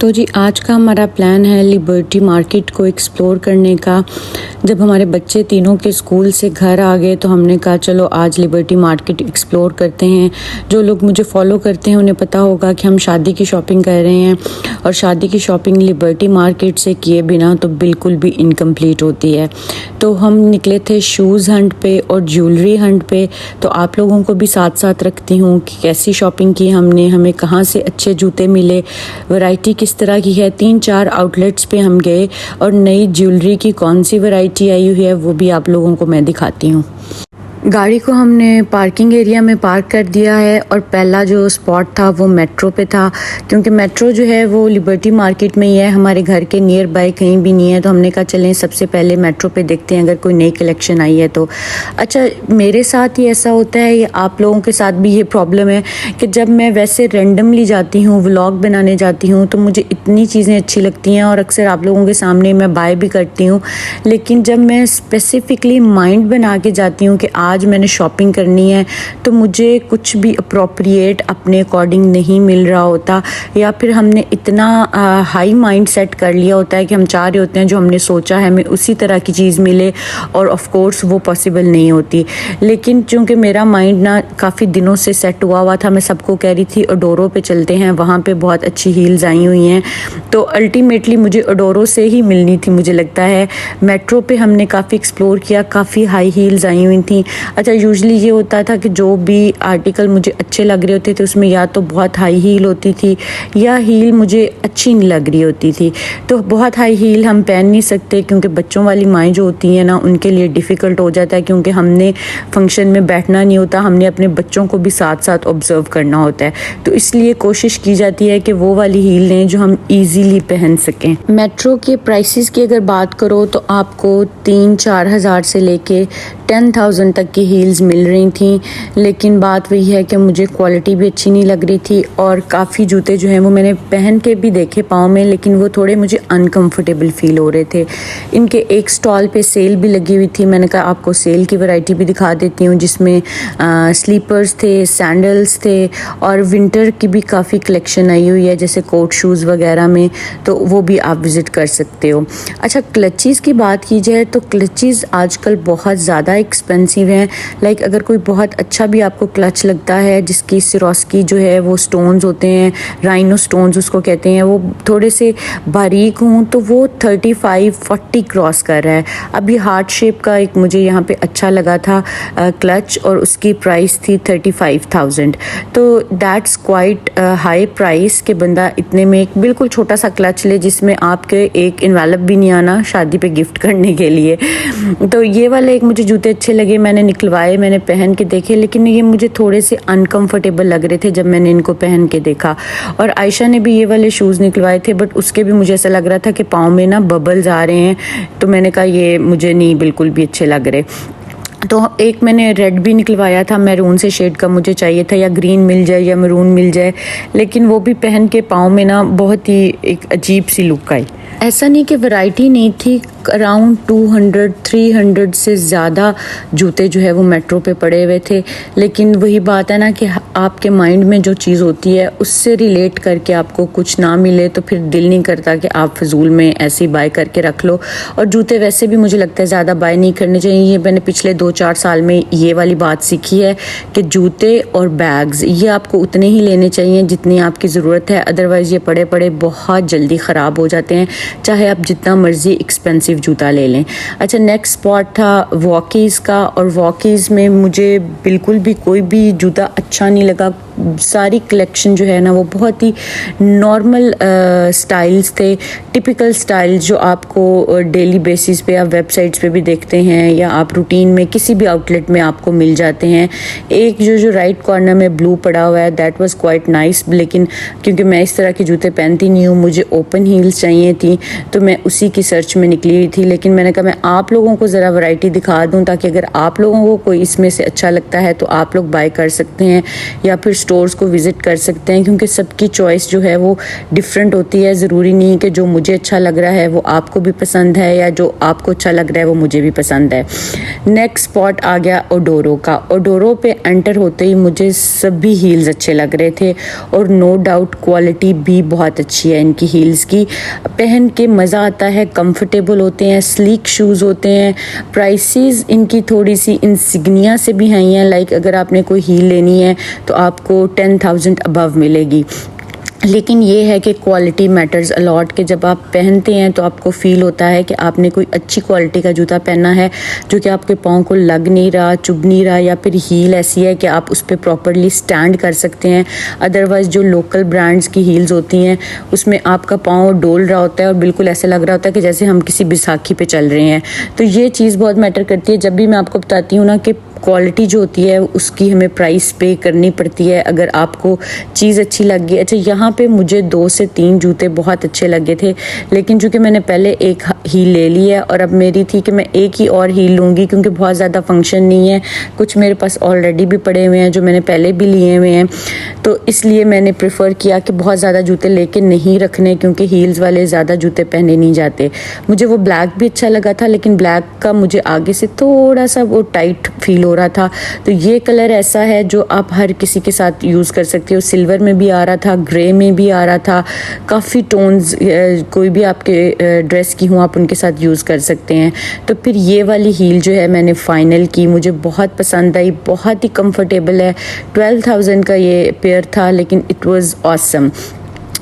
तो जी आज का हमारा प्लान है लिबर्टी मार्केट को एक्सप्लोर करने का। जब हमारे बच्चे तीनों के स्कूल से घर आ गए तो हमने कहा चलो आज लिबर्टी मार्केट एक्सप्लोर करते हैं। जो लोग मुझे फॉलो करते हैं उन्हें पता होगा कि हम शादी की शॉपिंग कर रहे हैं और शादी की शॉपिंग लिबर्टी मार्केट से किए बिना तो बिल्कुल भी इनकम्प्लीट होती है। तो हम निकले थे शूज़ हंट पे और ज्वेलरी हंट पे। तो आप लोगों को भी साथ साथ रखती हूँ कि कैसी शॉपिंग की हमने, हमें कहाँ से अच्छे जूते मिले, वैरायटी किस तरह की है। 3-4 आउटलेट्स पे हम गए और नई ज्वेलरी की कौन सी वैरायटी आई हुई है वो भी आप लोगों को मैं दिखाती हूँ। गाड़ी को हमने पार्किंग एरिया में पार्क कर दिया है और पहला जो स्पॉट था वो मेट्रो पे था, क्योंकि मेट्रो जो है वो लिबर्टी मार्केट में ही है, हमारे घर के नियर बाय कहीं भी नहीं है। तो हमने कहा चलें सबसे पहले मेट्रो पे देखते हैं अगर कोई नई कलेक्शन आई है तो। अच्छा, मेरे साथ ही ऐसा होता है, ये आप लोगों के साथ भी ये प्रॉब्लम है कि जब मैं वैसे रेंडमली जाती हूँ, व्लॉग बनाने जाती हूँ तो मुझे इतनी चीज़ें अच्छी लगती हैं और अक्सर आप लोगों के सामने मैं बाय भी करती हूँ। लेकिन जब मैं स्पेसिफ़िकली माइंड बना के जाती हूँ कि आज मैंने शॉपिंग करनी है तो मुझे कुछ भी अप्रोप्रिएट अपने अकॉर्डिंग नहीं मिल रहा होता, या फिर हमने इतना हाई माइंड सेट कर लिया होता है कि हम चाह रहे होते हैं जो हमने सोचा है हमें उसी तरह की चीज़ मिले, और ऑफ कोर्स वो पॉसिबल नहीं होती। लेकिन चूँकि मेरा माइंड ना काफ़ी दिनों से सेट हुआ था, मैं सबको कह रही थी ओडोरो पे चलते हैं, वहाँ पे बहुत अच्छी हील्स आई हुई हैं। तो अल्टीमेटली मुझे ओडोरो से ही मिलनी थी मुझे लगता है। मेट्रो पे हमने काफ़ी एक्सप्लोर किया, काफ़ी हाई हील्स आई हुई थी। अच्छा, यूजुअली ये होता था कि जो भी आर्टिकल मुझे अच्छे लग रहे होते थे उसमें या तो बहुत हाई हील होती थी या हील मुझे अच्छी नहीं लग रही होती थी। तो बहुत हाई हील हम पहन नहीं सकते क्योंकि बच्चों वाली माएँ जो होती हैं ना उनके लिए डिफ़िकल्ट हो जाता है, क्योंकि हमने फंक्शन में बैठना नहीं होता, हमने अपने बच्चों को भी साथ साथ ऑब्ज़र्व करना होता है। तो इसलिए कोशिश की जाती है कि वो वाली हील लें जो हम ईज़िली पहन सकें। मेट्रो के प्राइसेस की अगर बात करो तो आपको 3-4 हज़ार से लेके 10,000 तक की हील्स मिल रही थी। लेकिन बात वही है कि मुझे क्वालिटी भी अच्छी नहीं लग रही थी और काफ़ी जूते जो हैं वो मैंने पहन के भी देखे पाँव में, लेकिन वो थोड़े मुझे अनकंफर्टेबल फ़ील हो रहे थे। इनके एक स्टॉल पे सेल भी लगी हुई थी, मैंने कहा आपको सेल की वैरायटी भी दिखा देती हूँ, जिसमें स्लीपर्स थे, सैंडल्स थे और विंटर की भी काफ़ी कलेक्शन आई हुई है जैसे कोट शूज़ वगैरह में, तो वो भी आप विज़िट कर सकते हो। अच्छा, क्लचीज़ की बात की जाए तो क्लचीज़ आजकल बहुत ज़्यादा एक्सपेंसिव हैं। लाइक अगर कोई बहुत अच्छा भी आपको क्लच लगता है जिसकी सिरोस्की जो है वो स्टोन्स होते हैं, राइनो स्टोन्स उसको कहते हैं, वो थोड़े से बारीक हों तो वो 35-40 क्रॉस कर रहा है। अभी हार्ट शेप का एक मुझे यहाँ पे अच्छा लगा था क्लच और उसकी प्राइस थी 35,000। तो दैट्स क्वाइट हाई प्राइस कि बंदा इतने में एक बिल्कुल छोटा सा क्लच ले जिसमें आपके एक इन्वेलप भी नहीं आना शादी पे गिफ्ट करने के लिए। तो ये वाले एक मुझे जूते अच्छे लगे, मैंने निकलवाए, मैंने पहन के देखे, लेकिन ये मुझे थोड़े से अनकंफर्टेबल लग रहे थे जब मैंने इनको पहन के देखा। और आयशा ने भी ये वाले शूज़ निकलवाए थे बट उसके भी मुझे ऐसा लग रहा था कि पाँव में ना बबल्स आ रहे हैं, तो मैंने कहा ये मुझे नहीं बिल्कुल भी अच्छे लग रहे। तो एक मैंने रेड भी निकलवाया था, मैरून से शेड का मुझे चाहिए था, या ग्रीन मिल जाए या मैरून मिल जाए, लेकिन वो भी पहन के पाँव में ना बहुत ही एक अजीब सी लुक आई। ऐसा नहीं कि वैरायटी नहीं थी, अराउंड 200-300 से ज़्यादा जूते जो है वो मेट्रो पे पड़े हुए थे। लेकिन वही बात है ना कि आपके माइंड में जो चीज़ होती है उससे रिलेट करके आपको कुछ ना मिले तो फिर दिल नहीं करता कि आप फजूल में ऐसे ही बाय करके रख लो। और जूते वैसे भी मुझे लगता है ज़्यादा बाय नहीं करने चाहिए। ये मैंने पिछले 2-4 साल में ये वाली बात सीखी है कि जूते और बैग्स ये आपको उतने ही लेने चाहिए जितनी आपकी ज़रूरत है, अदरवाइज़ ये पड़े पड़े बहुत जल्दी ख़राब हो जाते हैं, चाहे आप जितना मर्जी एक्सपेंसिव जूता ले लें। अच्छा, नेक्स्ट स्पॉट था वॉकीज़ का, और वॉकीज़ में मुझे बिल्कुल भी कोई भी जूता अच्छा नहीं लगा। सारी कलेक्शन जो है ना वो बहुत ही नॉर्मल स्टाइल्स थे, टिपिकल स्टाइल्स जो आपको डेली बेसिस पे आप वेबसाइट्स पे भी देखते हैं या आप रूटीन में किसी भी आउटलेट में आपको मिल जाते हैं। एक जो राइट कॉर्नर में ब्लू पड़ा हुआ है दैट वाज क्वाइट नाइस, लेकिन क्योंकि मैं इस तरह के जूते पहनती नहीं हूँ, मुझे ओपन हील्स चाहिए थी तो मैं उसी की सर्च में निकली हुई थी। लेकिन मैंने कहा मैं आप लोगों को ज़रा वैरायटी दिखा दूँ ताकि अगर आप लोगों को कोई इसमें से अच्छा लगता है तो आप लोग बाय कर सकते हैं या फिर स्टोर्स को विज़िट कर सकते हैं, क्योंकि सबकी चॉइस जो है वो डिफरेंट होती है। ज़रूरी नहीं कि जो मुझे अच्छा लग रहा है वो आपको भी पसंद है या जो आपको अच्छा लग रहा है वो मुझे भी पसंद है। नेक्स्ट स्पॉट आ गया ओडोरो का। ओडोरो पे एंटर होते ही मुझे सभी हील्स अच्छे लग रहे थे और नो डाउट क्वालिटी भी बहुत अच्छी है इनकी हील्स की। पहन के मज़ा आता है, कंफर्टेबल होते हैं, स्लीक शूज़ होते हैं। प्राइसेस इनकी थोड़ी सी इंसिग्निया से भी हाई हैं, लाइक अगर आपने कोई हील लेनी है तो आपको 10,000 अबव मिलेगी। लेकिन ये है कि क्वालिटी मैटर्स अलॉट, के जब आप पहनते हैं तो आपको फ़ील होता है कि आपने कोई अच्छी क्वालिटी का जूता पहना है जो कि आपके पाँव को लग नहीं रहा, चुभ नहीं रहा, या फिर हील ऐसी है कि आप उस पर प्रॉपरली स्टैंड कर सकते हैं। अदरवाइज़ जो लोकल ब्रांड्स की हील्स होती हैं उसमें आपका पाँव डोल रहा होता है और बिल्कुल ऐसे लग रहा होता है कि जैसे हम किसी बैसाखी पे चल रहे हैं। तो ये चीज़ बहुत मैटर करती है। जब भी मैं आपको बताती हूँ ना कि क्वालिटी जो होती है उसकी हमें प्राइस पे करनी पड़ती है अगर आपको चीज़ अच्छी लग गई। अच्छा, यहाँ पे मुझे 2 से 3 जूते बहुत अच्छे लगे थे, लेकिन चूँकि मैंने पहले एक हील ले ली है और अब मेरी थी कि मैं एक ही और हील लूँगी क्योंकि बहुत ज़्यादा फंक्शन नहीं है। कुछ मेरे पास ऑलरेडी भी पड़े हुए हैं जो मैंने पहले भी लिए हुए हैं, तो इसलिए मैंने प्रेफर किया कि बहुत ज़्यादा जूते लेके नहीं रखने, क्योंकि हील्स वाले ज़्यादा जूते पहने नहीं जाते। मुझे वो ब्लैक भी अच्छा लगा था, लेकिन ब्लैक का मुझे आगे से थोड़ा सा वो टाइट फील हो रहा था। तो ये कलर ऐसा है जो आप हर किसी के साथ यूज़ कर सकते हो। सिल्वर में भी आ रहा था, ग्रे में भी आ रहा था, काफ़ी टोन्स कोई भी आपके ड्रेस की हो आप उनके साथ यूज़ कर सकते हैं। तो फिर ये वाली हील जो है मैंने फ़ाइनल की, मुझे बहुत पसंद आई, बहुत ही कंफर्टेबल है। 12,000 का ये पेयर था, लेकिन इट वाज ऑसम।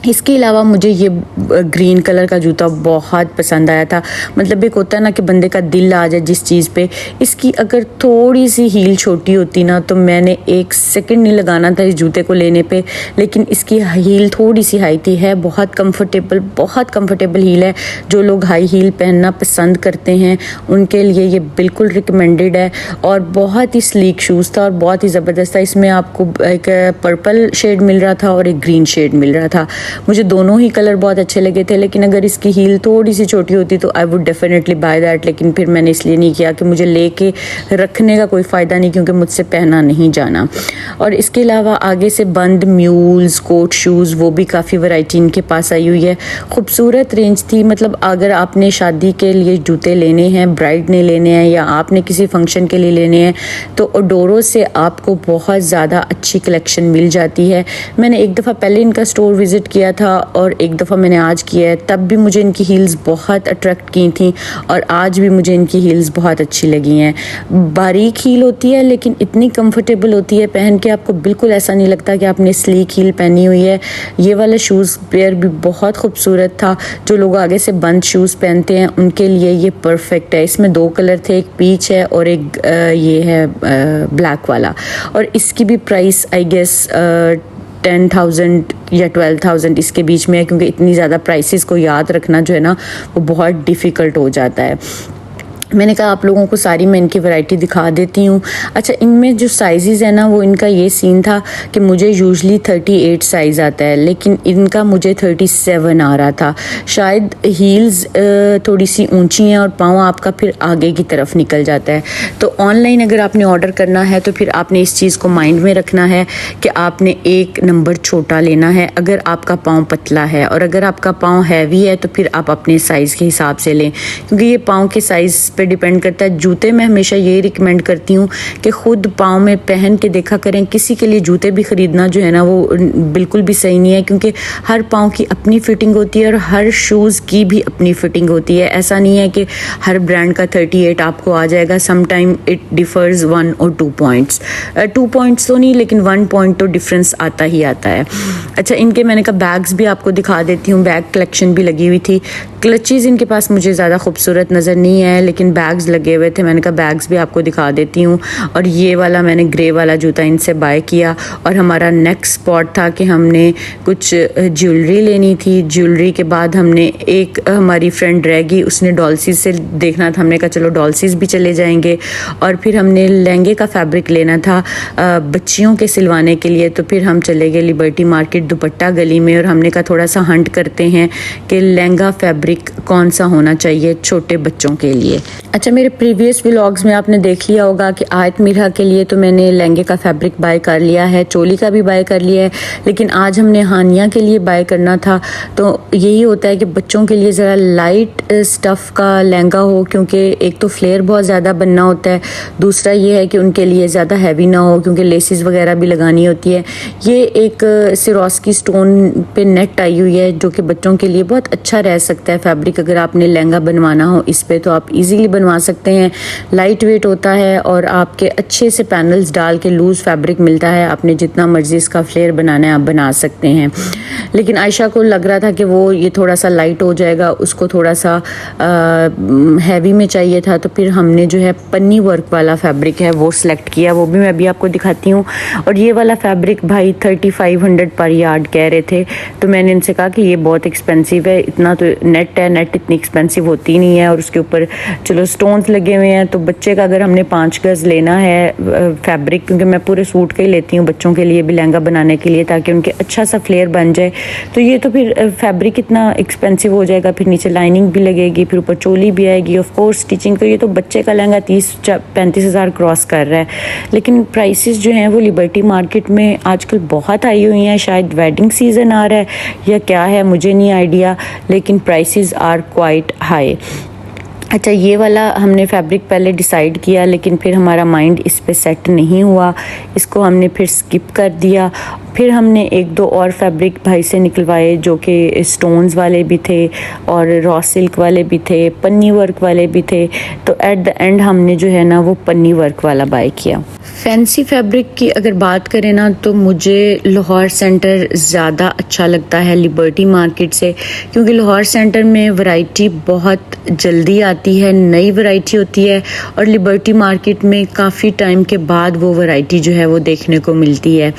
इसके अलावा मुझे ये ग्रीन कलर का जूता बहुत पसंद आया था। मतलब एक होता है ना कि बंदे का दिल आ जाए जिस चीज़ पे। इसकी अगर थोड़ी सी हील छोटी होती ना तो मैंने 1 सेकंड नहीं लगाना था इस जूते को लेने पे, लेकिन इसकी हील थोड़ी सी हाई थी। है बहुत कंफर्टेबल हील है। जो लोग हाई हील पहनना पसंद करते हैं उनके लिए ये बिल्कुल रिकमेंडेड है। और बहुत ही स्लीक शूज़ था और बहुत ही ज़बरदस्त था। इसमें आपको एक पर्पल शेड मिल रहा था और एक ग्रीन शेड मिल रहा था। मुझे दोनों ही कलर बहुत अच्छे लगे थे, लेकिन अगर इसकी हील थोड़ी सी छोटी होती तो I would definitely by that. लेकिन फिर मैंने इसलिए नहीं किया कि मुझे लेके रखने का कोई फ़ायदा नहीं, क्योंकि मुझसे पहना नहीं जाना। और इसके अलावा आगे से बंद म्यूल्स, कोट शूज़, वो भी काफ़ी वैरायटी इनके पास आई हुई है। खूबसूरत रेंज थी। मतलब अगर आपने शादी के लिए जूते लेने हैं, ब्राइड ने लेने हैं या आपने किसी फंक्शन के लिए लेने हैं, तो ओडोरो से आपको बहुत ज़्यादा अच्छी कलेक्शन मिल जाती है। मैंने एक दफ़ा पहले इनका स्टोर विज़िट किया था और एक दफ़ा मैंने आज किया है, तब भी मुझे इनकी हील्स बहुत अट्रैक्ट की थी और आज भी मुझे इनकी हील्स बहुत अच्छी लगी हैं। बारीक हील होती है लेकिन इतनी कंफर्टेबल होती है, पहन के आपको बिल्कुल ऐसा नहीं लगता कि आपने स्लीक हील पहनी हुई है। ये वाला शूज़ पेयर भी बहुत खूबसूरत था। जो लोग आगे से बंद शूज़ पहनते हैं उनके लिए ये परफेक्ट है। इसमें 2 कलर थे, एक पीच है और एक ये है ब्लैक वाला। और इसकी भी प्राइस आई गेस 10,000 या 12,000 इसके बीच में है, क्योंकि इतनी ज़्यादा प्राइसेस को याद रखना जो है ना वो बहुत डिफ़िकल्ट हो जाता है। मैंने कहा आप लोगों को सारी मैं इनकी वैरायटी दिखा देती हूँ। अच्छा, इनमें जो साइज़ है ना वो इनका ये सीन था कि मुझे यूजुअली 38 साइज़ आता है, लेकिन इनका मुझे 37 आ रहा था। शायद हील्स थोड़ी सी ऊंची हैं और पाँव आपका फिर आगे की तरफ निकल जाता है। तो ऑनलाइन अगर आपने ऑर्डर करना है तो फिर आपने इस चीज़ को माइंड में रखना है कि आपने 1 नंबर छोटा लेना है अगर आपका पाँव पतला है, और अगर आपका पाँव हैवी है तो फिर आप अपने साइज़ के हिसाब से लें, क्योंकि ये पाँव के साइज़ पे डिपेंड करता है। जूते मैं हमेशा ये रिकमेंड करती हूँ कि खुद पाँव में पहन के देखा करें। किसी के लिए जूते भी ख़रीदना जो है ना वो बिल्कुल भी सही नहीं है, क्योंकि हर पाँव की अपनी फ़िटिंग होती है और हर शूज़ की भी अपनी फ़िटिंग होती है। ऐसा नहीं है कि हर ब्रांड का 38 आपको आ जाएगा। सम टाइम इट डिफ़र्स 1 और 2 पॉइंट्स, 2 पॉइंट्स तो नहीं लेकिन 1 पॉइंट तो डिफरेंस आता ही आता है। अच्छा, इनके मैंने कहा बैग्स भी आपको दिखा देती हूँ। बैग कलेक्शन भी लगी हुई थी। क्लचेज़ इनके पास मुझे ज़्यादा खूबसूरत नज़र नहीं है, लेकिन बैग्स लगे हुए थे। मैंने कहा बैग्स भी आपको दिखा देती हूँ। और ये वाला मैंने ग्रे वाला जूता इनसे बाय किया। और हमारा नेक्स्ट स्पॉट था कि हमने कुछ ज्वेलरी लेनी थी। ज्वेलरी के बाद हमने एक हमारी फ्रेंड रह गई, उसने डॉल्सीज से देखना था। हमने कहा चलो डॉल्सीज भी चले जाएंगे। और फिर हमने लहंगे का फैब्रिक लेना था बच्चियों के सिलवाने के लिए, तो फिर हम चले गए लिबर्टी मार्केट दुपट्टा गली में। और हमने कहा थोड़ा सा हंट करते हैं कि लहंगा फैब्रिक कौन सा होना चाहिए छोटे बच्चों के लिए। अच्छा, मेरे प्रीवियस व्लॉग्स में आपने देख लिया होगा कि आयत मिरा के लिए तो मैंने लहंगे का फैब्रिक बाय कर लिया है, चोली का भी बाय कर लिया है, लेकिन आज हमने हानिया के लिए बाय करना था। तो यही होता है कि बच्चों के लिए ज़रा लाइट स्टफ़ का लहंगा हो, क्योंकि एक तो फ्लेयर बहुत ज़्यादा बनना होता है, दूसरा ये है कि उनके लिए ज़्यादा हैवी ना हो क्योंकि लेसेस वगैरह भी लगानी होती है। ये एक सिरोस्की स्टोन पे नेट आई हुई है जो कि बच्चों के लिए बहुत अच्छा रह सकता है फैब्रिक। अगर आपने लहंगा बनवाना हो इस पर तो आप ईज़िली बनवा सकते हैं। लाइट वेट होता है और आपके अच्छे से पैनल्स डाल के लूज़ फैब्रिक मिलता है। आपने जितना मर्जी इसका फ्लेयर बनाना है आप बना सकते हैं। लेकिन आयशा को लग रहा था कि वो ये थोड़ा सा लाइट हो जाएगा, उसको थोड़ा सा हैवी में चाहिए था, तो फिर हमने जो है पन्नी वर्क वाला फैब्रिक है वो सिलेक्ट किया। वो भी मैं अभी आपको दिखाती हूँ। और ये वाला फैब्रिक भाई 3500 पर यार्ड कह रहे थे, तो मैंने इनसे कहा कि ये बहुत एक्सपेंसिव है, इतना तो नेट है, नेट इतनी एक्सपेंसिव होती नहीं है, और उसके ऊपर चलो स्टोन्स लगे हुए हैं। तो बच्चे का अगर हमने 5 गज लेना है फैब्रिक, क्योंकि मैं पूरे सूट का ही लेती हूँ बच्चों के लिए भी लहंगा बनाने के लिए, ताकि उनके अच्छा सा फ्लेयर बन जाए, तो ये तो फिर फैब्रिक इतना एक्सपेंसिव हो जाएगा। फिर नीचे लाइनिंग भी लगेगी, फिर ऊपर चोली भी आएगी, ऑफ कोर्स स्टिचिंग। तो ये तो बच्चे का लहंगा 30-35 हज़ार क्रॉस कर रहा है। लेकिन प्राइसेस जो हैं वो लिबर्टी मार्केट में आजकल बहुत आई हुई हैं। शायद वेडिंग सीज़न आ रहा है या क्या है, मुझे नहीं आइडिया, लेकिन प्राइसेस आर क्वाइट हाई। अच्छा, ये वाला हमने फैब्रिक पहले डिसाइड किया, लेकिन फिर हमारा माइंड इस पे सेट नहीं हुआ, इसको हमने फिर स्किप कर दिया। फिर हमने 1-2 और फैब्रिक भाई से निकलवाए जो कि स्टोन्स वाले भी थे और रॉ सिल्क वाले भी थे, पन्नी वर्क वाले भी थे। तो एट द एंड हमने जो है ना वो पन्नी वर्क वाला बाय किया। फैंसी फैब्रिक की अगर बात करें ना तो मुझे लाहौर सेंटर ज़्यादा अच्छा लगता है लिबर्टी मार्केट से, क्योंकि लाहौर सेंटर में वैरायटी बहुत जल्दी आती है, नई वैरायटी होती है, और लिबर्टी मार्केट में काफ़ी टाइम के बाद वो वैरायटी जो है वो देखने को मिलती है।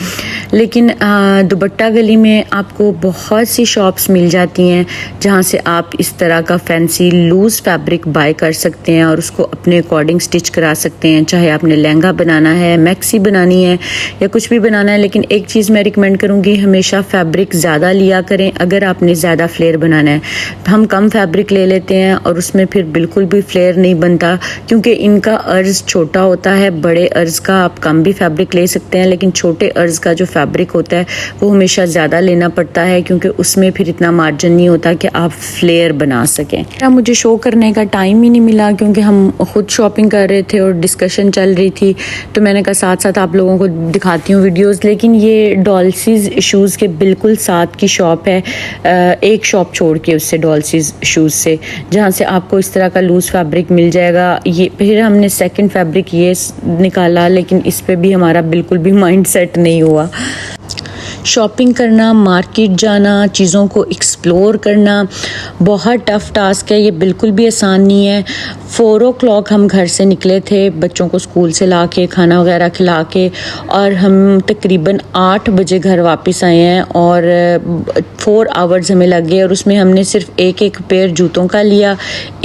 लेकिन दुपट्टा गली में आपको बहुत सी शॉप्स मिल जाती हैं जहाँ से आप इस तरह का फैंसी लूज़ फैब्रिक बाय कर सकते हैं और उसको अपने अकॉर्डिंग स्टिच करा सकते हैं। चाहे आपने लहंगा बनाना है, मैक्सी बनानी है या कुछ भी बनाना है। लेकिन एक चीज़ मैं रिकमेंड करूँगी, हमेशा फैब्रिक ज़्यादा लिया करें अगर आपने ज़्यादा फ्लेयर बनाना है। हम कम फैब्रिक ले लेते हैं और उसमें फिर बिल्कुल भी फ्लेयर नहीं बनता, क्योंकि इनका अर्ज़ छोटा होता है। बड़े अर्ज़ का आप कम भी फैब्रिक ले सकते हैं, लेकिन छोटे अर्ज़ का जो फैब्रिक होता है वो हमेशा ज़्यादा लेना पड़ता है, क्योंकि उसमें फिर इतना मार्जिन नहीं होता कि आप फ्लेयर बना सकें। मुझे शो करने का टाइम ही नहीं मिला क्योंकि हम खुद शॉपिंग कर रहे थे और डिस्कशन चल रही थी, तो मैंने कहा साथ साथ आप लोगों को दिखाती हूँ वीडियोस। लेकिन ये डॉल्सीज शूज़ के बिल्कुल साथ की शॉप है, एक शॉप छोड़ के उससे डॉल्सीज शूज़ से, जहाँ से आपको इस तरह का लूज़ फैब्रिक मिल जाएगा। ये फिर हमने सेकंड फैब्रिक ये निकाला, लेकिन इस पे भी हमारा बिल्कुल भी माइंड सेट नहीं हुआ। शॉपिंग करना, मार्केट जाना, चीज़ों को एक्सप्लोर करना बहुत टफ़ टास्क है, ये बिल्कुल भी आसान नहीं है। 4 o'clock हम घर से निकले थे बच्चों को स्कूल से ला के खाना वगैरह खिला के, और हम तकरीबन 8 बजे घर वापस आए हैं और 4 आवर्स हमें लग गए। और उसमें हमने सिर्फ एक पेयर जूतों का लिया,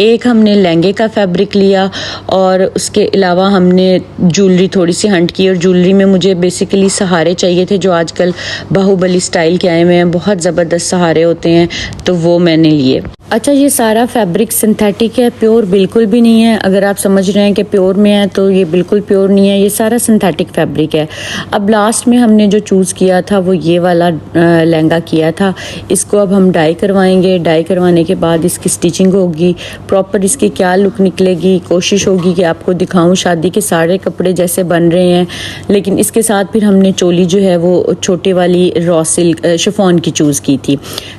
एक हमने लहंगे का फैब्रिक लिया, और उसके अलावा हमने ज्वेलरी थोड़ी सी हंट की। और ज्वेलरी में मुझे बेसिकली सहारे चाहिए थे जो आजकल बाहुबली स्टाइल के आए हुए हैं, बहुत ज़बरदस्त सहारे होते हैं, तो वो मैंने लिए। अच्छा, ये सारा फैब्रिक सिंथेटिक है, प्योर बिल्कुल भी नहीं है। अगर आप समझ रहे हैं कि प्योर में है तो ये बिल्कुल प्योर नहीं है, ये सारा सिंथेटिक फैब्रिक है। अब लास्ट में हमने जो चूज़ किया था वो ये वाला लहंगा किया था। इसको अब हम डाई करवाएंगे, डाई करवाने के बाद इसकी स्टिचिंग होगी, प्रॉपर इसकी क्या लुक निकलेगी, कोशिश होगी कि आपको दिखाऊं शादी के सारे कपड़े जैसे बन रहे हैं। लेकिन इसके साथ फिर हमने चोली जो है वो छोटे वाली रॉ सिल्क शिफॉन की चूज़ की थी।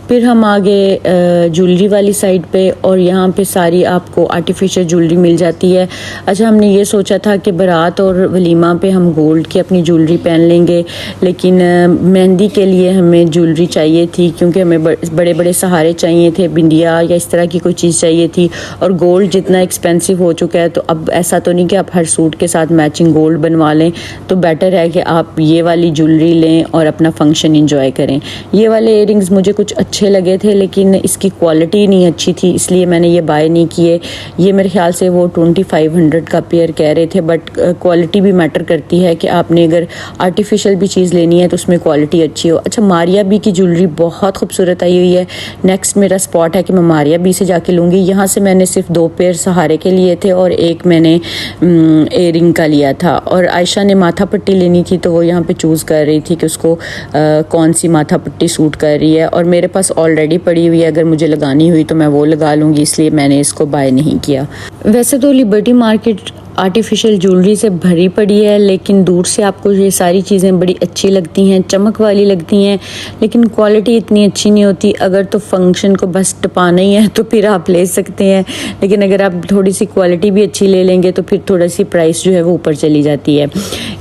फिर हम आगे ज्वेलरी वाली साइड पे, और यहाँ पे सारी आपको आर्टिफिशियल ज्वेलरी मिल जाती है। अच्छा, हमने ये सोचा था कि बारात और वलीमा पे हम गोल्ड की अपनी ज्वेलरी पहन लेंगे, लेकिन मेहंदी के लिए हमें ज्वेलरी चाहिए थी, क्योंकि हमें बड़े बड़े सहारे चाहिए थे, बिंदिया या इस तरह की कोई चीज़ चाहिए थी। और गोल्ड जितना एक्सपेंसिव हो चुका है, तो अब ऐसा तो नहीं कि आप हर सूट के साथ मैचिंग गोल्ड बनवा लें, तो बेटर है कि आप ये वाली ज्वेलरी लें और अपना फंक्शन इंजॉय करें। ये वाले इयरिंग्स मुझे कुछ अच्छे लगे थे लेकिन इसकी क्वालिटी नहीं अच्छी थी, इसलिए मैंने ये बाय नहीं किए। ये मेरे ख्याल से वो 2500 का पेयर कह रहे थे, बट क्वालिटी भी मैटर करती है कि आपने अगर आर्टिफिशियल भी चीज़ लेनी है तो उसमें क्वालिटी अच्छी हो। अच्छा, मारिया बी की ज्वेलरी बहुत खूबसूरत आई हुई है। नेक्स्ट मेरा स्पॉट है कि मैं मारिया बी से जाके लूँगी। यहाँ से मैंने सिर्फ 2 पेयर सहारे के लिए थे और एक मैंने एयरिंग का लिया था। और आयशा ने माथा पट्टी लेनी थी तो वो यहाँ पे चूज़ कर रही थी कि उसको कौन सी माथा पट्टी सूट कर रही है, और मेरे पास ऑलरेडी पड़ी हुई है, अगर मुझे लगानी हुई तो मैं वो लगा लूँगी, इसलिए मैंने इसको बाय नहीं किया। वैसे तो लिबर्टी मार्केट आर्टिफिशियल ज्वेलरी से भरी पड़ी है, लेकिन दूर से आपको ये सारी चीज़ें बड़ी अच्छी लगती हैं, चमक वाली लगती हैं, लेकिन क्वालिटी इतनी अच्छी नहीं होती। अगर तो फंक्शन को बस टपाना ही है तो फिर आप ले सकते हैं, लेकिन अगर आप थोड़ी सी क्वालिटी भी अच्छी ले लेंगे तो फिर थोड़ी सी प्राइस जो है वो ऊपर चली जाती है।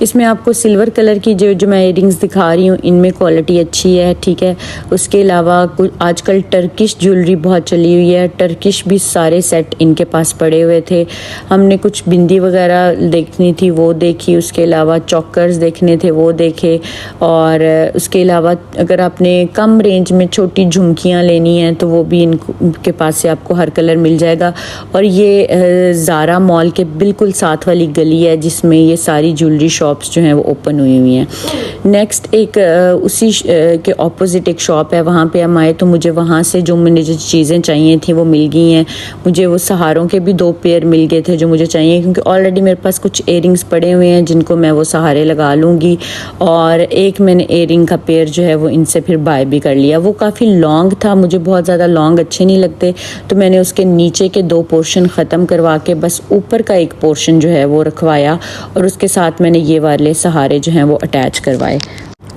इसमें आपको सिल्वर कलर की जो मैं इयरिंग्स दिखा रही हूँ इनमें क्वालिटी अच्छी है, ठीक है। उसके अलावा कुछ आजकल टर्किश ज्वेलरी बहुत चली हुई है, टर्किश भी सारे सेट इनके पास पड़े हुए थे। हमने कुछ बिंदी वगैरह देखनी थी वो देखी, उसके अलावा चॉकर्स देखने थे वो देखे, और उसके अलावा अगर आपने कम रेंज में छोटी झुमकियाँ लेनी हैं तो वो भी इनके पास से आपको हर कलर मिल जाएगा। और ये ज़ारा मॉल के बिल्कुल साथ वाली गली है जिसमें ये सारी ज्वेलरी शॉप्स जो हैं वो ओपन हुई हुई हैं। नेक्स्ट एक उसी के ऑपोजिट एक शॉप है, वहाँ पे हम आए तो मुझे वहाँ से जो मुझे जो चीज़ें चाहिए थी वो मिल गई हैं। मुझे वो सहारों के भी 2 पेयर मिल गए थे जो मुझे चाहिए, क्योंकि ऑलरेडी मेरे पास कुछ इयरिंग्स पड़े हुए हैं जिनको मैं वो सहारे लगा लूँगी। और एक मैंने इयरिंग का पेयर जो है वो इनसे फिर बाय भी कर लिया। वो काफ़ी लॉन्ग था, मुझे बहुत ज़्यादा लॉन्ग अच्छे नहीं लगते, तो मैंने उसके नीचे के 2 पोर्शन ख़त्म करवा के बस ऊपर का एक पोर्शन जो है वो रखवाया, और उसके साथ मैंने ये वाले सहारे जो हैं वो अटैच करवाए।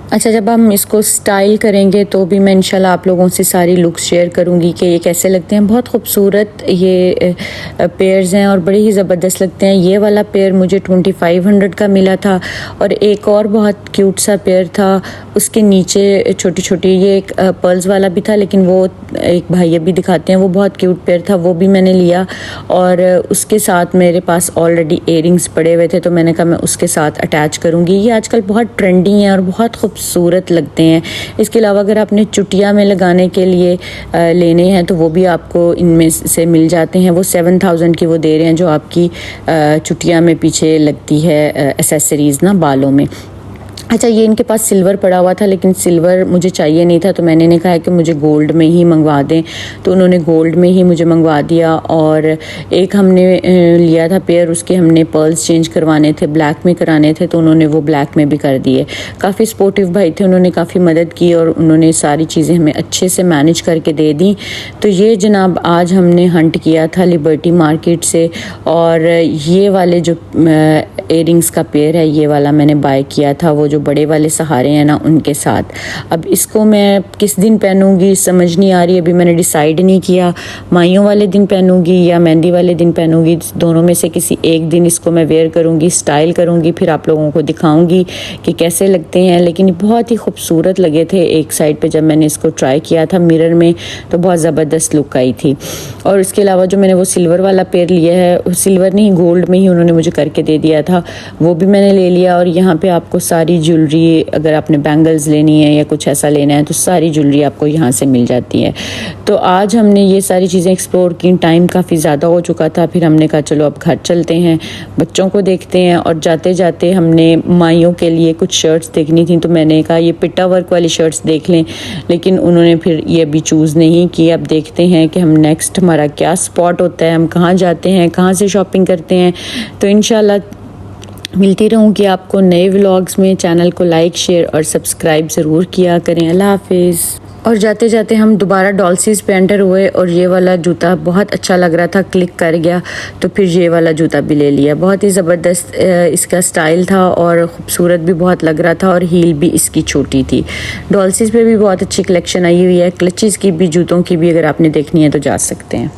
अच्छा, जब हम इसको स्टाइल करेंगे तो भी मैं इंशाल्लाह आप लोगों से सारी लुक्स शेयर करूंगी कि ये कैसे लगते हैं। बहुत खूबसूरत ये पेयर्स हैं और बड़े ही ज़बरदस्त लगते हैं। ये वाला पेयर मुझे 2500 का मिला था, और एक और बहुत क्यूट सा पेयर था, उसके नीचे छोटी छोटी, ये एक पर्ल्स वाला भी था लेकिन वो एक भाई अभी दिखाते हैं, वो बहुत क्यूट पेयर था, वो भी मैंने लिया। और उसके साथ मेरे पास ऑलरेडी इयरिंग्स पड़े हुए थे तो मैंने कहा मैं उसके साथ अटैच करूँगी। ये आजकल बहुत ट्रेंडी हैं और बहुत खूबसूरत लगते हैं। इसके अलावा अगर आपने चुटिया में लगाने के लिए लेने हैं तो वो भी आपको इनमें से मिल जाते हैं। वो 7000 की वो दे रहे हैं जो आपकी चुटिया में पीछे लगती है एसेसरीज़ ना, बालों में। अच्छा, ये इनके पास सिल्वर पड़ा हुआ था लेकिन सिल्वर मुझे चाहिए नहीं था, तो मैंने इन्हें कहा कि मुझे गोल्ड में ही मंगवा दें, तो उन्होंने गोल्ड में ही मुझे मंगवा दिया। और एक हमने लिया था पेयर, उसके हमने पर्ल्स चेंज करवाने थे, ब्लैक में कराने थे, तो उन्होंने वो ब्लैक में भी कर दिए। काफ़ी सपोर्टिव भाई थे, उन्होंने काफ़ी मदद की और उन्होंने सारी चीज़ें हमें अच्छे से मैनेज करके दे दी। तो ये जनाब आज हमने हंट किया था लिबर्टी मार्केट से, और ये वाले जो इयरिंग्स का पेयर है ये वाला मैंने बाय किया था, वो जो बड़े वाले सहारे हैं ना उनके साथ। अब इसको मैं किस दिन पहनूंगी समझ नहीं आ रही, अभी मैंने डिसाइड नहीं किया, माइयों वाले दिन पहनूंगी या मेहंदी वाले दिन पहनूंगी। दोनों में से किसी एक दिन इसको मैं वेयर करूंगी, स्टाइल करूंगी, फिर आप लोगों को दिखाऊंगी कि कैसे लगते हैं। लेकिन बहुत ही खूबसूरत लगे थे। एक साइड पे जब मैंने इसको ट्राई किया था मिरर में तो बहुत ज़बरदस्त लुक आई थी। और इसके अलावा जो मैंने वो सिल्वर वाला पेयर लिया है, सिल्वर नहीं गोल्ड में ही उन्होंने मुझे करके दे दिया था, वो भी मैंने ले लिया। और यहाँ पे आपको सारी ज्वेलरी, अगर आपने बैंगल्स लेनी है या कुछ ऐसा लेना है तो सारी ज्वेलरी आपको यहाँ से मिल जाती है। तो आज हमने ये सारी चीज़ें एक्सप्लोर की। टाइम काफ़ी ज़्यादा हो चुका था, फिर हमने कहा चलो अब घर चलते हैं, बच्चों को देखते हैं। और जाते जाते हमने माइयों के लिए कुछ शर्ट्स देखनी थी, तो मैंने कहा ये पिट्टा वर्क वाली शर्ट्स देख लें, लेकिन उन्होंने फिर ये अभी चूज़ नहीं की। अब देखते हैं कि हम नेक्स्ट हमारा क्या स्पॉट होता है, हम कहाँ जाते हैं, कहाँ से शॉपिंग करते हैं। तो इंशाल्लाह मिलती रहूँगी आपको नए व्लॉग्स में। चैनल को लाइक, शेयर और सब्सक्राइब ज़रूर किया करें। अल्लाह हाफिज़। और जाते जाते हम दोबारा डॉल्सीज़ पे एंटर हुए और ये वाला जूता बहुत अच्छा लग रहा था, क्लिक कर गया, तो फिर ये वाला जूता भी ले लिया। बहुत ही ज़बरदस्त इसका स्टाइल था और ख़ूबसूरत भी बहुत लग रहा था, और हील भी इसकी छोटी थी। डॉल्सीज़ पे भी बहुत अच्छी कलेक्शन आई हुई है, क्लचेज़ की भी, जूतों की भी, अगर आपने देखनी है तो जा सकते हैं।